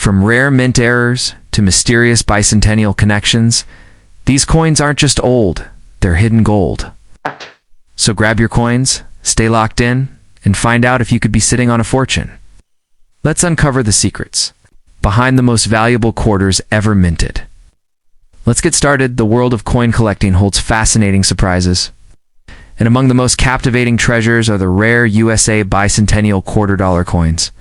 From rare mint errors to mysterious bicentennial connections, these coins aren't just old, they're hidden gold. So grab your coins, stay locked in, and find out if you could be sitting on a fortune. Let's uncover the secrets behind the most valuable quarters ever minted. Let's get started. The world of coin collecting holds fascinating surprises. And among the most captivating treasures are the rare USA bicentennial quarter-dollar coins.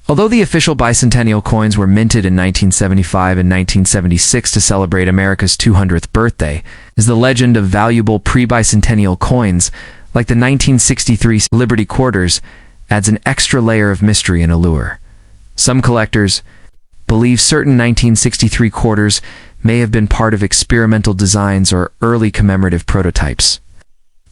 Although the official bicentennial coins were minted in 1975 and 1976 to celebrate America's 200th birthday, is the legend of valuable pre-bicentennial coins, like the 1963 Liberty Quarters, adds an extra layer of mystery and allure. Some collectors believe certain 1963 quarters may have been part of experimental designs or early commemorative prototypes,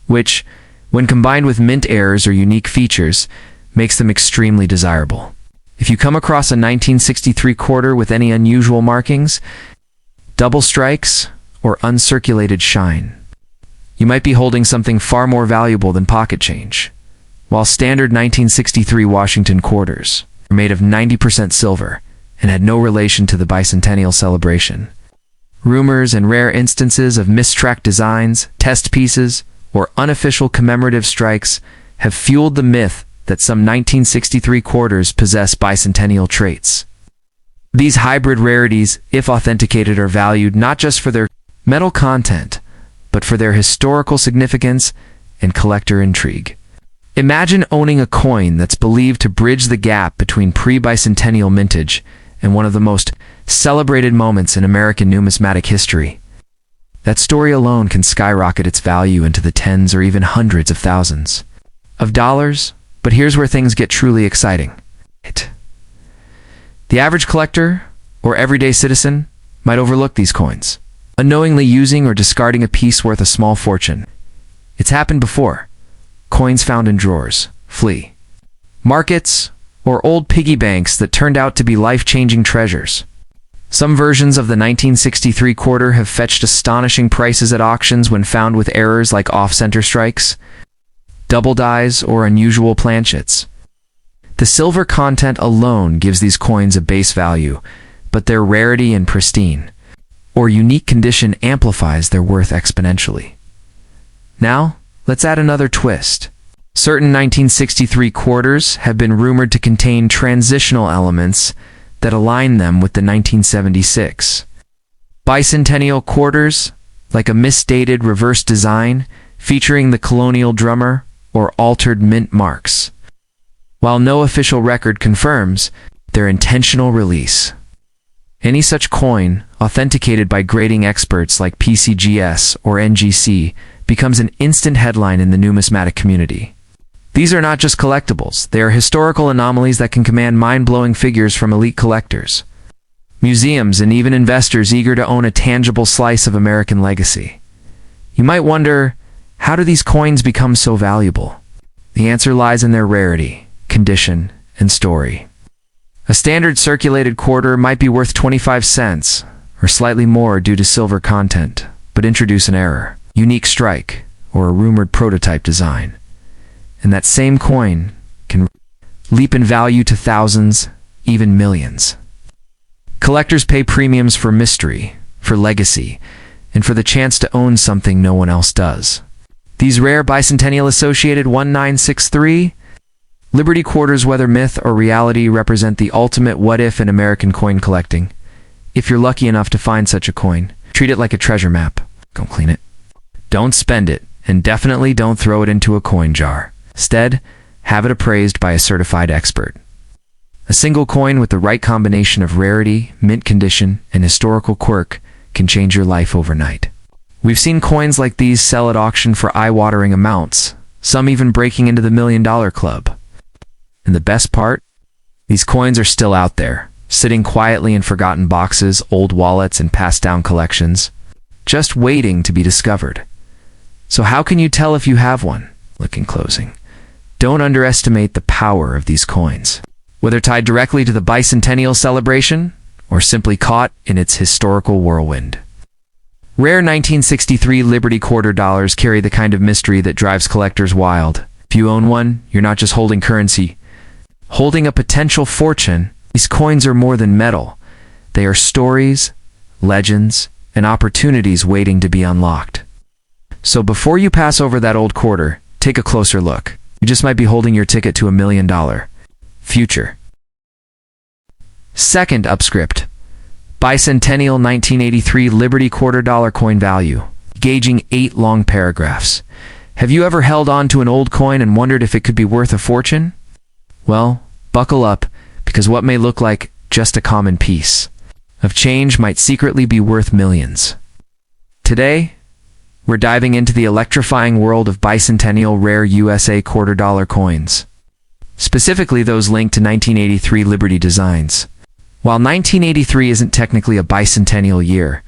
which, when combined with mint errors or unique features, makes them extremely desirable. If you come across a 1963 quarter with any unusual markings, double strikes, or uncirculated shine, you might be holding something far more valuable than pocket change. While standard 1963 Washington quarters were made of 90% silver and had no relation to the bicentennial celebration, rumors and rare instances of mistracked designs, test pieces, or unofficial commemorative strikes have fueled the myth that some 1963 quarters possess bicentennial traits. These hybrid rarities, if authenticated, are valued not just for their metal content, but for their historical significance and collector intrigue. Imagine owning a coin that's believed to bridge the gap between pre-bicentennial mintage and one of the most celebrated moments in American numismatic history. That story alone can skyrocket its value into the tens or even hundreds of thousands of dollars. But here's where things get truly exciting. The average collector or everyday citizen might overlook these coins, unknowingly using or discarding a piece worth a small fortune. It's happened before. Coins found in drawers, flea markets, or old piggy banks that turned out to be life-changing treasures. Some versions of the 1963 quarter have fetched astonishing prices at auctions when found with errors like off-center strikes, double dies, or unusual planchets. The silver content alone gives these coins a base value, but their rarity and pristine, or unique condition amplifies their worth exponentially. Now, let's add another twist. Certain 1963 quarters have been rumored to contain transitional elements that align them with the 1976 bicentennial quarters, like a misdated reverse design featuring the colonial drummer or altered mint marks, while no official record confirms their intentional release. Any such coin, authenticated by grading experts like PCGS or NGC, becomes an instant headline in the numismatic community. These are not just collectibles, they are historical anomalies that can command mind-blowing figures from elite collectors, museums, and even investors eager to own a tangible slice of American legacy. You might wonder, how do these coins become so valuable? The answer lies in their rarity, condition, and story. A standard circulated quarter might be worth 25 cents, or slightly more due to silver content, but introduce an error, unique strike, or a rumored prototype design, and that same coin can leap in value to thousands, even millions. Collectors pay premiums for mystery, for legacy, and for the chance to own something no one else does. These rare bicentennial associated 1963 Liberty Quarters, whether myth or reality, represent the ultimate what-if in American coin collecting. If you're lucky enough to find such a coin, treat it like a treasure map. Don't clean it. Don't spend it, and definitely don't throw it into a coin jar. Instead, have it appraised by a certified expert. A single coin with the right combination of rarity, mint condition, and historical quirk can change your life overnight. We've seen coins like these sell at auction for eye-watering amounts, some even breaking into the $1 million club. And the best part? These coins are still out there, sitting quietly in forgotten boxes, old wallets, and passed-down collections, just waiting to be discovered. So how can you tell if you have one? Look in closing. Don't underestimate the power of these coins. Whether tied directly to the bicentennial celebration, or simply caught in its historical whirlwind. Rare 1963 Liberty quarter dollars carry the kind of mystery that drives collectors wild. If you own one, you're not just holding currency. Holding a potential fortune, these coins are more than metal. They are stories, legends, and opportunities waiting to be unlocked. So before you pass over that old quarter, take a closer look. You just might be holding your ticket to $1 million future. Second upscript. Bicentennial 1983 Liberty $quarter coin value. Gauging 8 long paragraphs. Have you ever held on to an old coin and wondered if it could be worth a fortune? Well, buckle up, because what may look like just a common piece of change might secretly be worth millions. Today, we're diving into the electrifying world of bicentennial rare USA $quarter coins, specifically those linked to 1983 Liberty designs. While 1983 isn't technically a bicentennial year,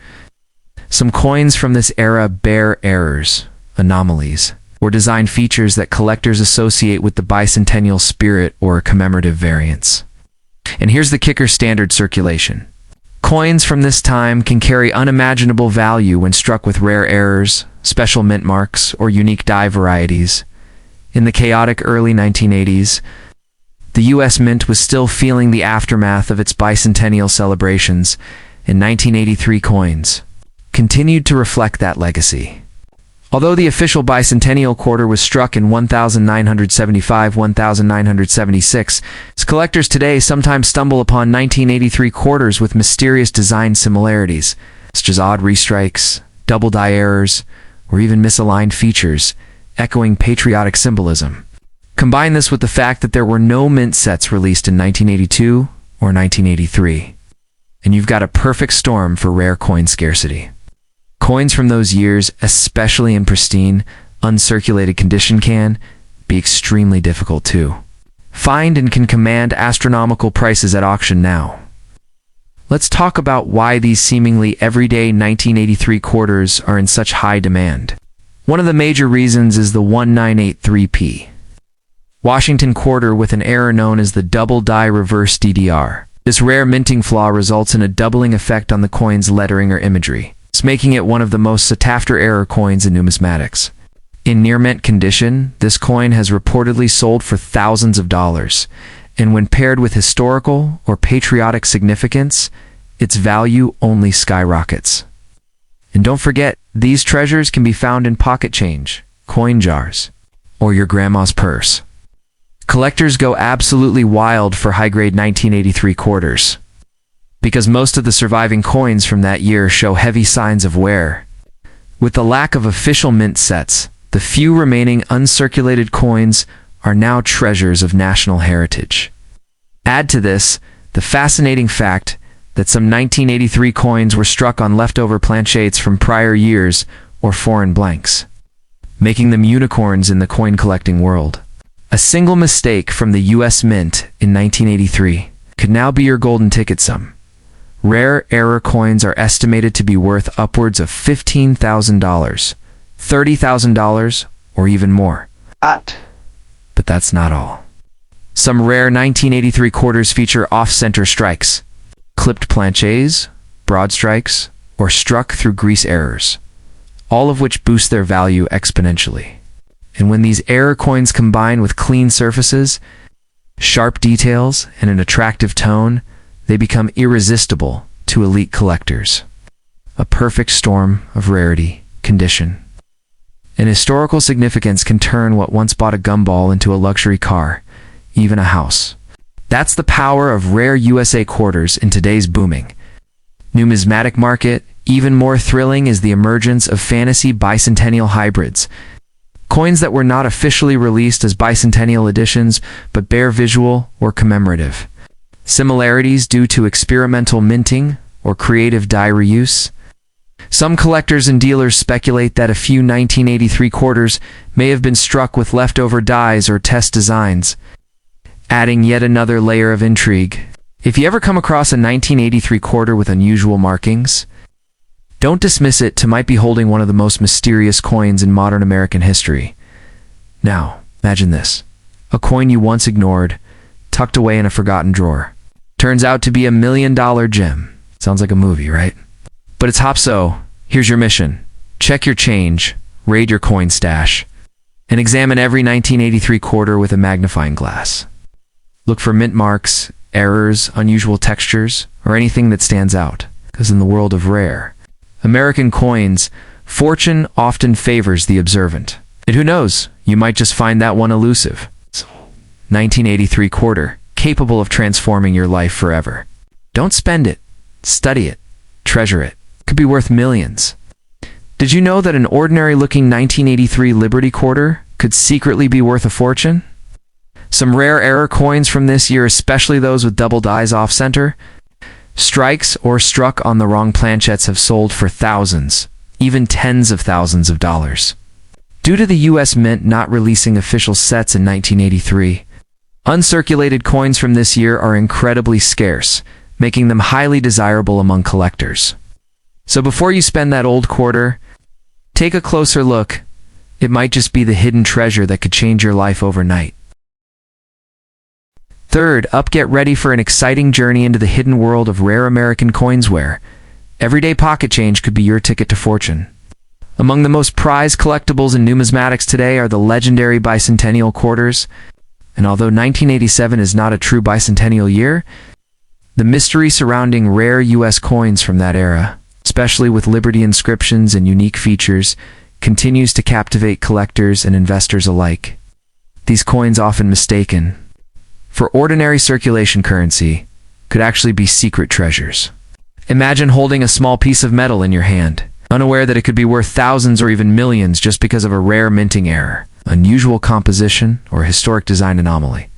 some coins from this era bear errors, anomalies, or design features that collectors associate with the bicentennial spirit or commemorative variants. And here's the kicker: standard circulation. Coins from this time can carry unimaginable value when struck with rare errors, special mint marks, or unique die varieties. In the chaotic early 1980s, the U.S. Mint was still feeling the aftermath of its bicentennial celebrations, and 1983 coins continued to reflect that legacy. Although the official bicentennial quarter was struck in 1975-1976, collectors today sometimes stumble upon 1983 quarters with mysterious design similarities, such as odd restrikes, double die errors, or even misaligned features, echoing patriotic symbolism. Combine this with the fact that there were no mint sets released in 1982 or 1983, and you've got a perfect storm for rare coin scarcity. Coins from those years, especially in pristine, uncirculated condition, can be extremely difficult to find and can command astronomical prices at auction now. Let's talk about why these seemingly everyday 1983 quarters are in such high demand. One of the major reasons is the 1983p Washington quarter with an error known as the double die reverse DDR. This rare minting flaw results in a doubling effect on the coin's lettering or imagery, making it one of the most sought-after error coins in numismatics. In near-mint condition, this coin has reportedly sold for thousands of dollars, and when paired with historical or patriotic significance, its value only skyrockets. And don't forget, these treasures can be found in pocket change, coin jars, or your grandma's purse. Collectors go absolutely wild for high-grade 1983 quarters, because most of the surviving coins from that year show heavy signs of wear. With the lack of official mint sets, the few remaining uncirculated coins are now treasures of national heritage. Add to this the fascinating fact that some 1983 coins were struck on leftover planchettes from prior years or foreign blanks, making them unicorns in the coin collecting world. A single mistake from the U.S. Mint in 1983 could now be your golden ticket sum. Rare error coins are estimated to be worth upwards of $15,000, $30,000, or even more. But that's not all. Some rare 1983 quarters feature off-center strikes, clipped planchets, broad strikes, or struck through grease errors, all of which boost their value exponentially. And when these error coins combine with clean surfaces, sharp details, and an attractive tone, they become irresistible to elite collectors. A perfect storm of rarity, condition, and historical significance can turn what once bought a gumball into a luxury car, even a house. That's the power of rare USA quarters in today's booming numismatic market. Even more thrilling is the emergence of fantasy bicentennial hybrids, coins that were not officially released as bicentennial editions but bear visual or commemorative similarities due to experimental minting or creative die reuse. Some collectors and dealers speculate that a few 1983 quarters may have been struck with leftover dies or test designs, adding yet another layer of intrigue. If you ever come across a 1983 quarter with unusual markings, don't dismiss it. It might be holding one of the most mysterious coins in modern American history. Now, imagine this: a coin you once ignored, tucked away in a forgotten drawer, turns out to be $1 million gem. Sounds like a movie, right? But it's hop so. Here's your mission. Check your change, raid your coin stash, and examine every 1983 quarter with a magnifying glass. Look for mint marks, errors, unusual textures, or anything that stands out. Because in the world of rare American coins, fortune often favors the observant. And who knows, you might just find that one elusive. 1983 quarter, capable of transforming your life forever. Don't spend it. Study it. Treasure it. It could be worth millions. Did you know that an ordinary-looking 1983 Liberty quarter could secretly be worth a fortune? Some rare error coins from this year, especially those with double dies off-center, strikes or struck on the wrong planchettes, have sold for thousands, even tens of thousands of dollars. Due to the U.S. Mint not releasing official sets in 1983, uncirculated coins from this year are incredibly scarce, making them highly desirable among collectors. So before you spend that old quarter, take a closer look. It might just be the hidden treasure that could change your life overnight. Third up, get ready for an exciting journey into the hidden world of rare American coins where everyday pocket change could be your ticket to fortune. Among the most prized collectibles in numismatics today are the legendary bicentennial quarters, and although 1987 is not a true bicentennial year, the mystery surrounding rare U.S. coins from that era, especially with Liberty inscriptions and unique features, continues to captivate collectors and investors alike. These coins, often mistaken for ordinary circulation currency, could actually be secret treasures. Imagine holding a small piece of metal in your hand, unaware that it could be worth thousands or even millions just because of a rare minting error, unusual composition, or historic design anomaly.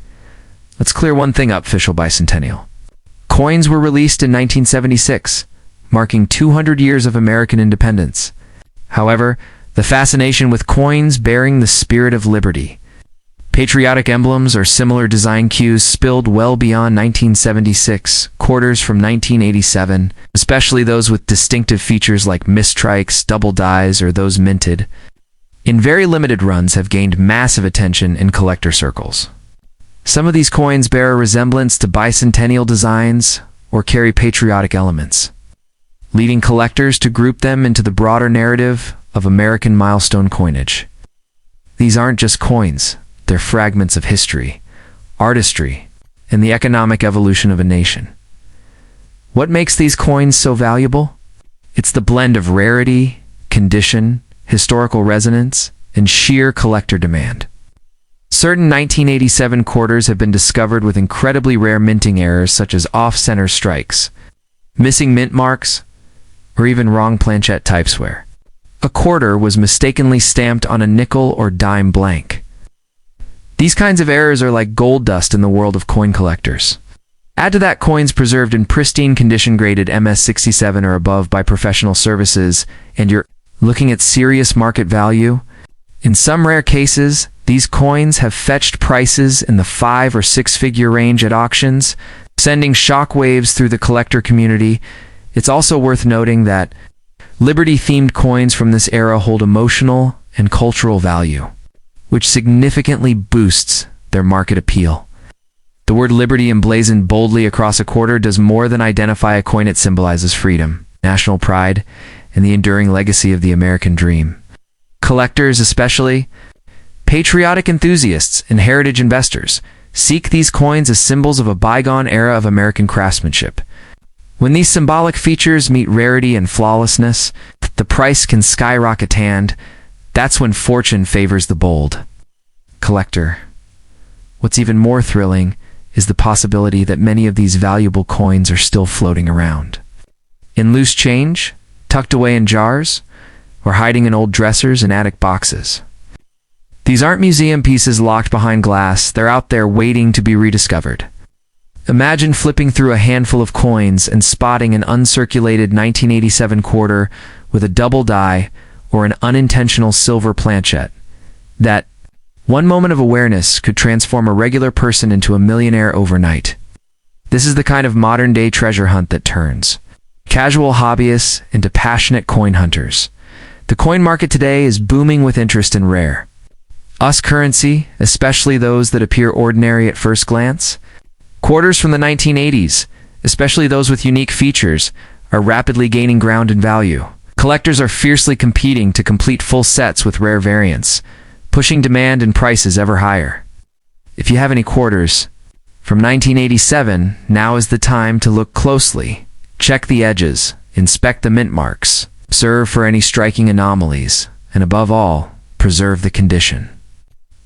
Let's clear one thing up, official bicentennial. Coins were released in 1976, marking 200 years of American independence. However, the fascination with coins bearing the spirit of liberty, patriotic emblems, or similar design cues spilled well beyond 1976, quarters from 1987, especially those with distinctive features like mistrikes, double dies, or those minted, in very limited runs have gained massive attention in collector circles. Some of these coins bear a resemblance to bicentennial designs or carry patriotic elements, leading collectors to group them into the broader narrative of American milestone coinage. These aren't just coins. They're fragments of history, artistry, and the economic evolution of a nation. What makes these coins so valuable? It's the blend of rarity, condition, historical resonance, and sheer collector demand. Certain 1987 quarters have been discovered with incredibly rare minting errors such as off-center strikes, missing mint marks, or even wrong planchette typesware. A quarter was mistakenly stamped on a nickel or dime blank. These kinds of errors are like gold dust in the world of coin collectors. Add to that coins preserved in pristine condition graded MS67 or above by professional services, and you're looking at serious market value. In some rare cases, these coins have fetched prices in the 5- or 6-figure range at auctions, sending shockwaves through the collector community. It's also worth noting that Liberty-themed coins from this era hold emotional and cultural value, which significantly boosts their market appeal. The word Liberty emblazoned boldly across a quarter does more than identify a coin. It symbolizes freedom, national pride, and the enduring legacy of the American dream. Collectors, especially patriotic enthusiasts and heritage investors, seek these coins as symbols of a bygone era of American craftsmanship. When these symbolic features meet rarity and flawlessness, the price can skyrocket, and that's when fortune favors the bold collector. What's even more thrilling is the possibility that many of these valuable coins are still floating around, in loose change, tucked away in jars, or hiding in old dressers and attic boxes. These aren't museum pieces locked behind glass. They're out there waiting to be rediscovered. Imagine flipping through a handful of coins and spotting an uncirculated 1987 quarter with a double die or an unintentional silver planchette. That one moment of awareness could transform a regular person into a millionaire overnight. This is the kind of modern-day treasure hunt that turns casual hobbyists into passionate coin hunters. The coin market today is booming with interest in rare US currency, especially those that appear ordinary at first glance. Quarters from the 1980s, especially those with unique features, are rapidly gaining ground in value. Collectors are fiercely competing to complete full sets with rare variants, pushing demand and prices ever higher. If you have any quarters, From 1987, now is the time to look closely. Check the edges, inspect the mint marks, observe for any striking anomalies, and above all, preserve the condition.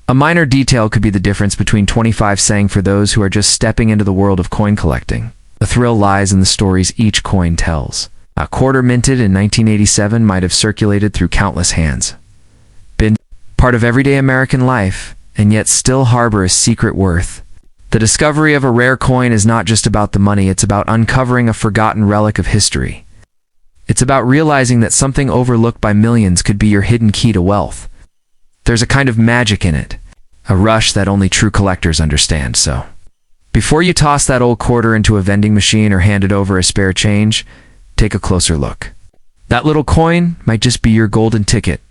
A minor detail could be the difference between 25 saying for those who are just stepping into the world of coin collecting. The thrill lies in the stories each coin tells. A quarter minted in 1987 might have circulated through countless hands, been part of everyday American life, and yet still harbor a secret worth. The discovery of a rare coin is not just about the money, it's about uncovering a forgotten relic of history. It's about realizing that something overlooked by millions could be your hidden key to wealth. There's a kind of magic in it, a rush that only true collectors understand. So, before you toss that old quarter into a vending machine or hand it over as spare change, take a closer look. That little coin might just be your golden ticket.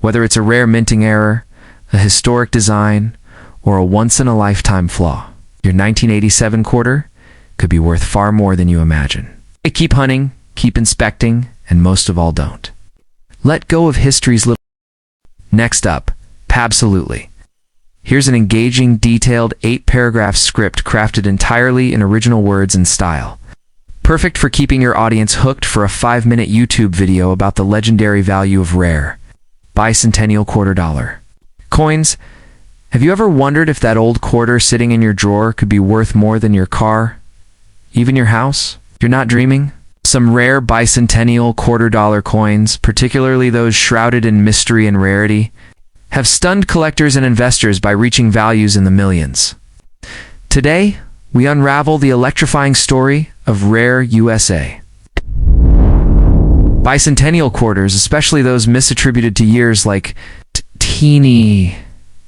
Whether it's a rare minting error, a historic design, or a once-in-a-lifetime flaw, your 1987 quarter could be worth far more than you imagine. Keep hunting, keep inspecting, and most of all, don't let go of history's little... Next up, Pabsolutely. Here's an engaging, detailed 8-paragraph script crafted entirely in original words and style. Perfect for keeping your audience hooked for a 5-minute YouTube video about the legendary value of rare bicentennial quarter dollar coins. Have you ever wondered if that old quarter sitting in your drawer could be worth more than your car, even your house? You're not dreaming. Some rare bicentennial quarter dollar coins, particularly those shrouded in mystery and rarity, have stunned collectors and investors by reaching values in the millions. Today, we unravel the electrifying story of Rare USA. Bicentennial quarters, especially those misattributed to years like teeny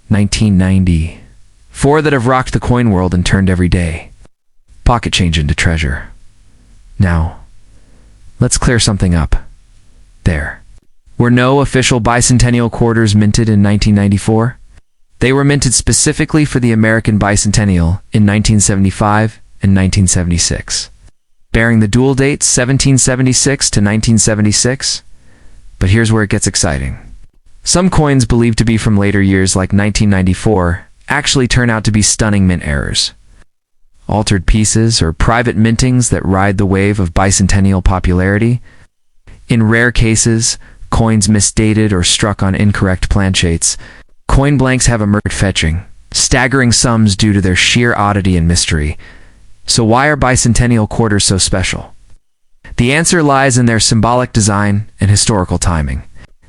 1990, four that have rocked the coin world and turned every day pocket change into treasure. Now, let's clear something up. There were no official bicentennial quarters minted in 1994. They were minted specifically for the American bicentennial in 1975 and 1976, bearing the dual dates 1776 to 1976. But here's where it gets exciting. Some coins believed to be from later years like 1994 actually turn out to be stunning mint errors. Altered pieces or private mintings that ride the wave of bicentennial popularity. In rare cases, coins misdated or struck on incorrect planchettes. Coin blanks have emerged fetching staggering sums due to their sheer oddity and mystery. So why are bicentennial quarters so special? The answer lies in their symbolic design and historical timing.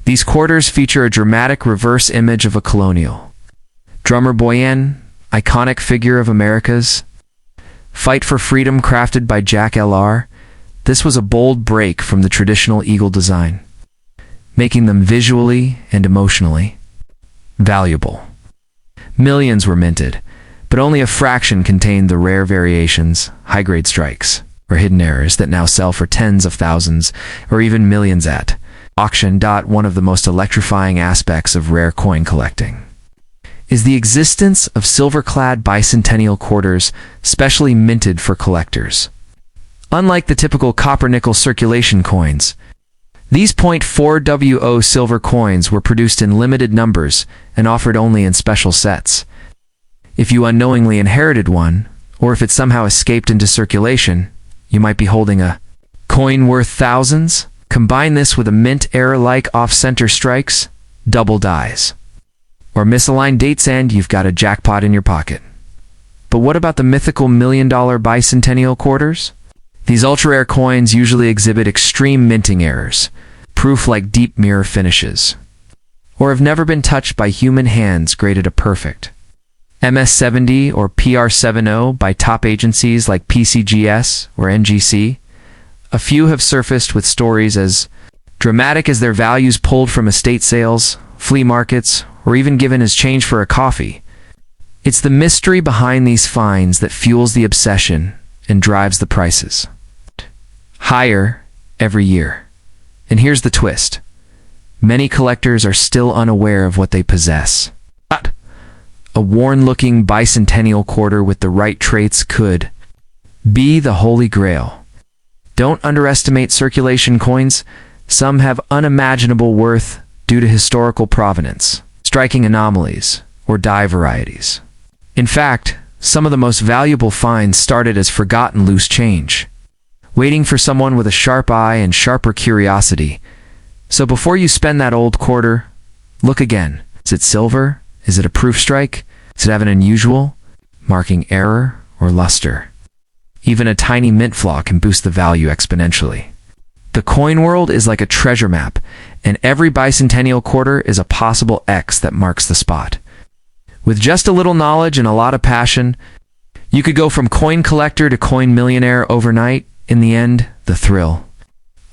These quarters feature a dramatic reverse image of a colonial drummer boy, iconic figure of America's fight for freedom crafted by Jack L.R. This was a bold break from the traditional eagle design, making them visually and emotionally valuable. Millions were minted, but only a fraction contained the rare variations, high-grade strikes, or hidden errors that now sell for tens of thousands or even millions at auction. One of the most electrifying aspects of rare coin collecting is the existence of silver-clad bicentennial quarters specially minted for collectors. Unlike the typical copper-nickel circulation coins, these .4wo silver coins were produced in limited numbers and offered only in special sets. If you unknowingly inherited one, or if it somehow escaped into circulation, you might be holding a coin worth thousands. Combine this with a mint error-like off-center strikes, double dies, or misaligned dates, and you've got a jackpot in your pocket. But what about the mythical $1,000,000 bicentennial quarters? These ultra-rare coins usually exhibit extreme minting errors, proof like deep mirror finishes, or have never been touched by human hands graded a perfect MS70 or PR70 by top agencies like PCGS or NGC. A few have surfaced with stories as dramatic as their values pulled from estate sales, flea markets, or even given as change for a coffee. It's the mystery behind these finds that fuels the obsession and drives the prices higher every year. And here's the twist. Many collectors are still unaware of what they possess. But a worn-looking bicentennial quarter with the right traits could be the holy grail. Don't underestimate circulation coins. Some have unimaginable worth due to historical provenance, striking anomalies, or die varieties. In fact, some of the most valuable finds started as forgotten loose change, waiting for someone with a sharp eye and sharper curiosity. So before you spend that old quarter, look again. Is it silver? Is it a proof strike? Does it have an unusual marking error or luster? Even a tiny mint flaw can boost the value exponentially. The coin world is like a treasure map, and every bicentennial quarter is a possible X that marks the spot. With just a little knowledge and a lot of passion, you could go from coin collector to coin millionaire overnight. In the end, the thrill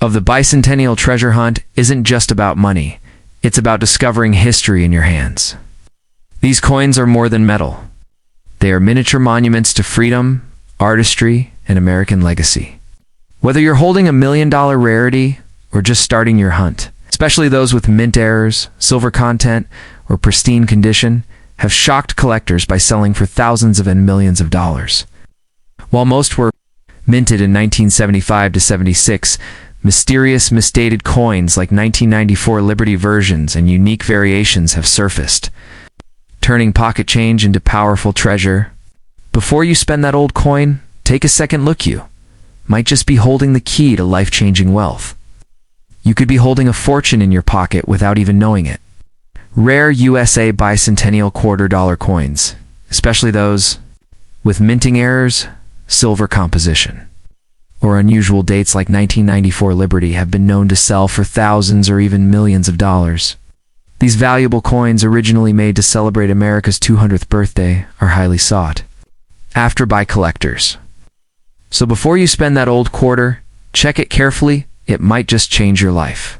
of the bicentennial treasure hunt isn't just about money. It's about discovering history in your hands. These coins are more than metal. They are miniature monuments to freedom, artistry, and American legacy. Whether you're holding $1 million rarity or just starting your hunt, especially those with mint errors, silver content, or pristine condition, have shocked collectors by selling for thousands and millions of dollars. While most were minted in 1975 to 76, mysterious misdated coins like 1994 Liberty versions and unique variations have surfaced, turning pocket change into powerful treasure. Before you spend that old coin, take a second look. You might just be holding the key to life-changing wealth. You could be holding a fortune in your pocket without even knowing it. Rare USA bicentennial $quarter coins, especially those with minting errors, silver composition, or unusual dates like 1994 Liberty, have been known to sell for thousands or even millions of dollars. These valuable coins, originally made to celebrate America's 200th birthday, are highly sought after by collectors. So before you spend that old quarter, check it carefully. It might just change your life.